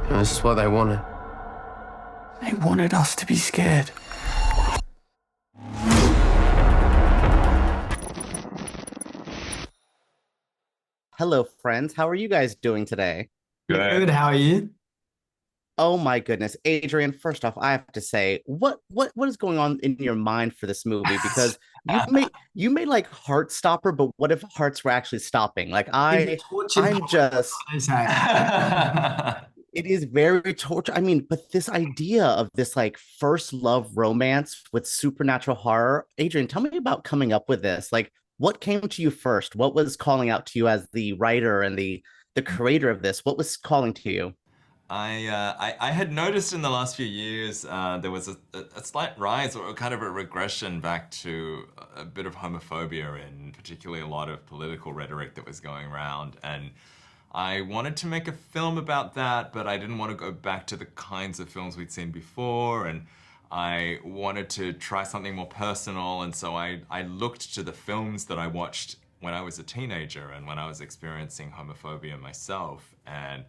And this is what they wanted. They wanted us to be scared. Hello, friends. How are you guys doing today? Good, how are you? Oh my goodness, Adrian, first off, I have to say, what is going on in your mind for this movie? Because you made like Heartstopper, but what if hearts were actually stopping? Like It's a tortured I'm just poem. it is very torture. I mean, but this idea of this like first love romance with supernatural horror, Adrian, tell me about coming up with this. Like, what came to you first? What was calling out to you as the writer and the creator of this? What was calling to you? I had noticed in the last few years there was a slight rise or kind of a regression back to a bit of homophobia and particularly a lot of political rhetoric that was going around. And I wanted to make a film about that, but I didn't want to go back to the kinds of films we'd seen before. And I wanted to try something more personal. And so I looked to the films that I watched when I was a teenager and when I was experiencing homophobia myself. And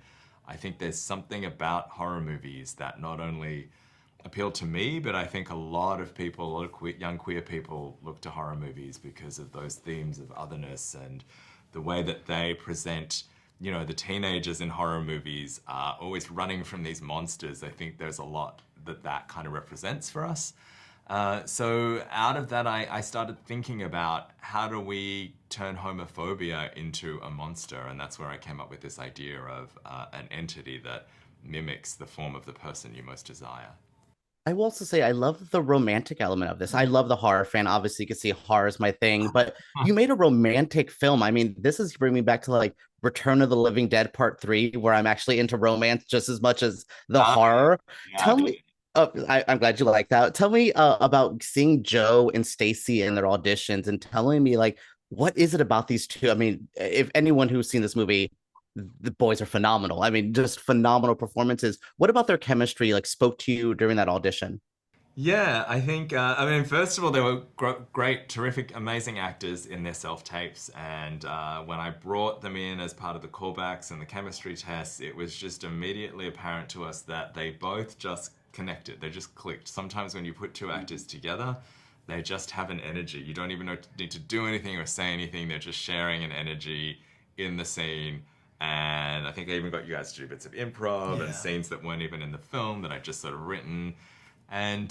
I think there's something about horror movies that not only appeal to me, but I think a lot of people, a lot of young queer people look to horror movies because of those themes of otherness and the way that they present, you know, the teenagers in horror movies are always running from these monsters. I think there's a lot that kind of represents for us. So out of that, I started thinking about how do we turn homophobia into a monster, and that's where I came up with this idea of an entity that mimics the form of the person you most desire. I will also say I love the romantic element of this. I love the horror fan. Obviously, you can see horror is my thing, but you made a romantic film. I mean, this is bringing me back to like Return of the Living Dead Part 3, where I'm actually into romance just as much as the horror. Yeah, Tell me, I'm glad you like that. Tell me about seeing Joe and Stacy in their auditions and telling me like what is it about these two? I mean, if anyone who's seen this movie, the boys are phenomenal. I mean, just phenomenal performances. What about their chemistry like spoke to you during that audition? Yeah, I think, I mean, first of all, they were great, terrific, amazing actors in their self-tapes. And when I brought them in as part of the callbacks and the chemistry tests, it was just immediately apparent to us that they both just connected. They just clicked. Sometimes when you put two actors together, they just have an energy. You don't even need to do anything or say anything. They're just sharing an energy in the scene. And I think I even got you guys to do bits of improv and scenes that weren't even in the film that I just sort of written. And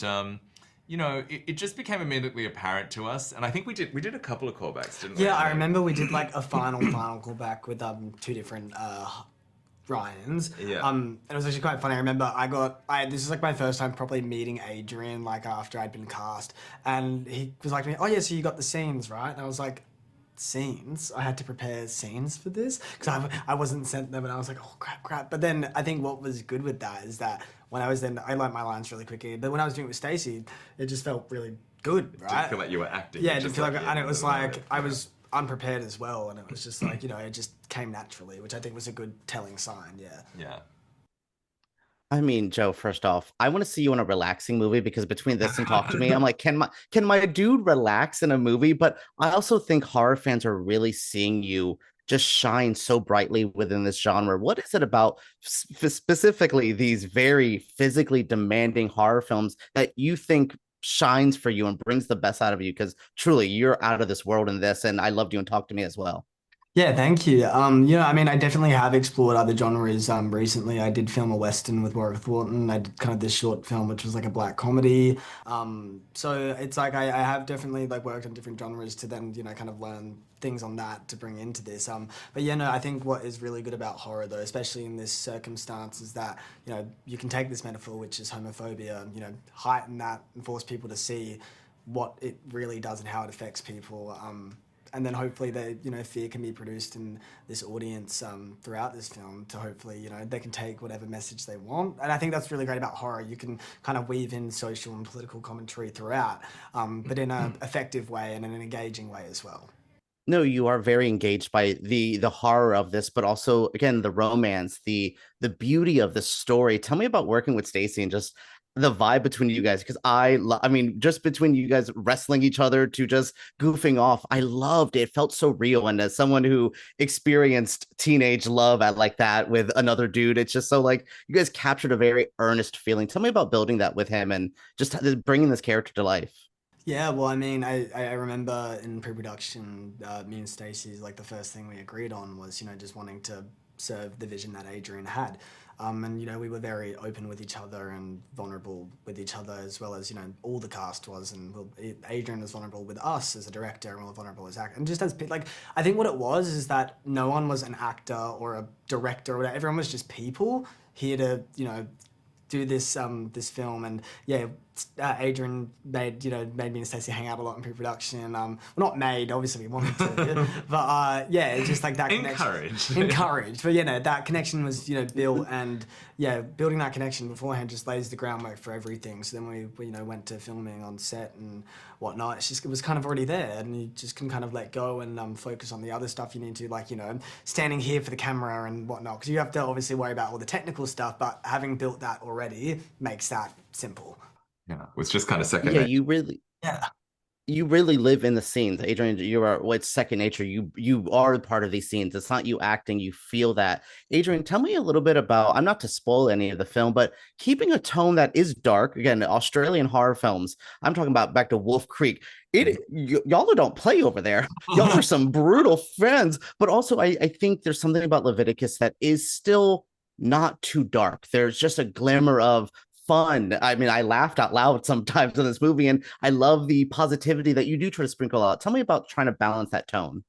you know, it just became immediately apparent to us. And I think we did a couple of callbacks, didn't we? Yeah, I remember we did like a final callback with two different Ryans. Yeah. And it was actually quite funny. I remember this is like my first time properly meeting Adrian, like after I'd been cast, and he was like to me, "Oh yeah, so you got the scenes, right?" And I was like, scenes. I had to prepare scenes for this because I wasn't sent them, and I was like, oh crap. But then I think what was good with that is that when I was then I learned my lines really quickly. But when I was doing it with Stacy, it just felt really good, right? Didn't feel like you were acting. Yeah, You it didn't just feel like, yeah, and it was like I yeah. was unprepared as well, and it was just like, you know, it just came naturally, which I think was a good telling sign. Yeah. Yeah. I mean, Joe, first off, I want to see you in a relaxing movie because between this and Talk to Me, I'm like, can my dude relax in a movie? But I also think horror fans are really seeing you just shine so brightly within this genre. What is it about specifically these very physically demanding horror films that you think shines for you and brings the best out of you? Because truly, you're out of this world in this, and I loved you and Talk to Me as well. Yeah, thank you. I mean, I definitely have explored other genres. Recently, I did film a Western with Warwick Thornton. I did kind of this short film, which was like a black comedy. So it's like I have definitely like worked on different genres to then, you know, kind of learn things on that to bring into this. But yeah, no, I think what is really good about horror, though, especially in this circumstance, is that, you know, you can take this metaphor, which is homophobia, you know, heighten that and force people to see what it really does and how it affects people. And then hopefully fear can be produced in this audience throughout this film to hopefully, you know, they can take whatever message they want. And I think that's really great about horror. You can kind of weave in social and political commentary throughout, but in an effective way and in an engaging way as well. No, you are very engaged by the horror of this, but also again the romance, the beauty of the story. Tell me about working with Stacy and just the vibe between you guys, because I mean, just between you guys wrestling each other to just goofing off, I loved it. It felt so real. And as someone who experienced teenage love at like that with another dude, it's just so like you guys captured a very earnest feeling. Tell me about building that with him and just bringing this character to life. Yeah, well, I mean, I remember in pre-production, me and Stacy, like the first thing we agreed on was, just wanting to serve the vision that Adrian had. And, we were very open with each other and vulnerable with each other, as well as, all the cast was. And Adrian was vulnerable with us as a director, and we were vulnerable as actor. And just as, like, I think what it was is that no one was an actor or a director or whatever. Everyone was just people here to, do this film. And yeah, Adrian made me and Stacey hang out a lot in pre-production. Well, not made, obviously we wanted to, but yeah, it's just like that encouraged. But that connection was built, and yeah, building that connection beforehand just lays the groundwork for everything. So then we went to filming on set and whatnot. It was kind of already there, and you just can kind of let go and focus on the other stuff you need to, like standing here for the camera and whatnot, because you have to obviously worry about all the technical stuff, but having built that already makes that simple. Yeah, it's just kind of second Yeah, nature. you really live in the scenes. Adrian, you are, well, it's second nature. You are part of these scenes. It's not you acting, you feel that. Adrian, tell me a little bit about, I'm not to spoil any of the film, but keeping a tone that is dark. Again, Australian horror films. I'm talking about back to Wolf Creek. Y'all don't play over there. Y'all are some brutal friends. But also, I think there's something about Leviticus that is still not too dark. There's just a glimmer of fun. I mean, I laughed out loud sometimes in this movie, and I love the positivity that you do try to sprinkle out. Tell me about trying to balance that tone.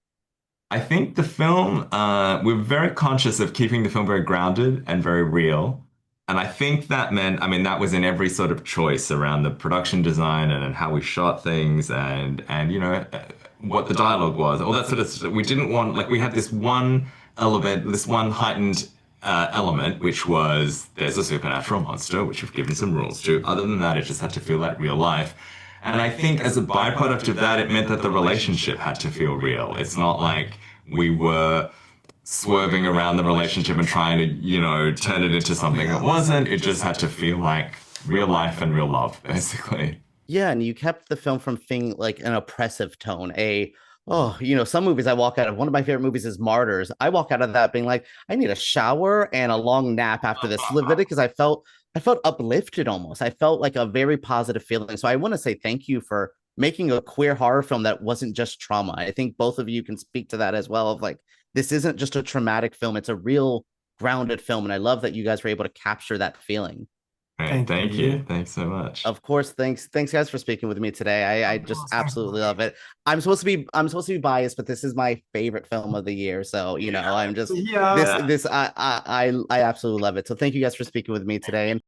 I think the film, we're very conscious of keeping the film very grounded and very real. And I think that meant, I mean, that was in every sort of choice around the production design and how we shot things and what the dialogue was, all that sort of stuff. We didn't want, like, we had this one element, this one heightened element, which was there's a supernatural monster, which we've given some rules to. Other than that, it just had to feel like real life. And I think as a byproduct of that, it meant that the relationship had to feel real. It's not like we were swerving around the relationship and trying to, turn it into something it wasn't. It just had to feel like real life and real love, basically. Yeah, and you kept the film from feeling like an oppressive tone, some movies I walk out of, one of my favorite movies is Martyrs. I walk out of that being like, I need a shower and a long nap after this. Leviticus, I felt uplifted almost. I felt like a very positive feeling. So I want to say thank you for making a queer horror film that wasn't just trauma. I think both of you can speak to that as well, of like, this isn't just a traumatic film. It's a real grounded film. And I love that you guys were able to capture that feeling. Thank you. Thanks so much. Of course, thanks guys for speaking with me today. I just absolutely love it. I'm supposed to be biased, but this is my favorite film of the year. So I'm just I absolutely love it. So thank you guys for speaking with me today. And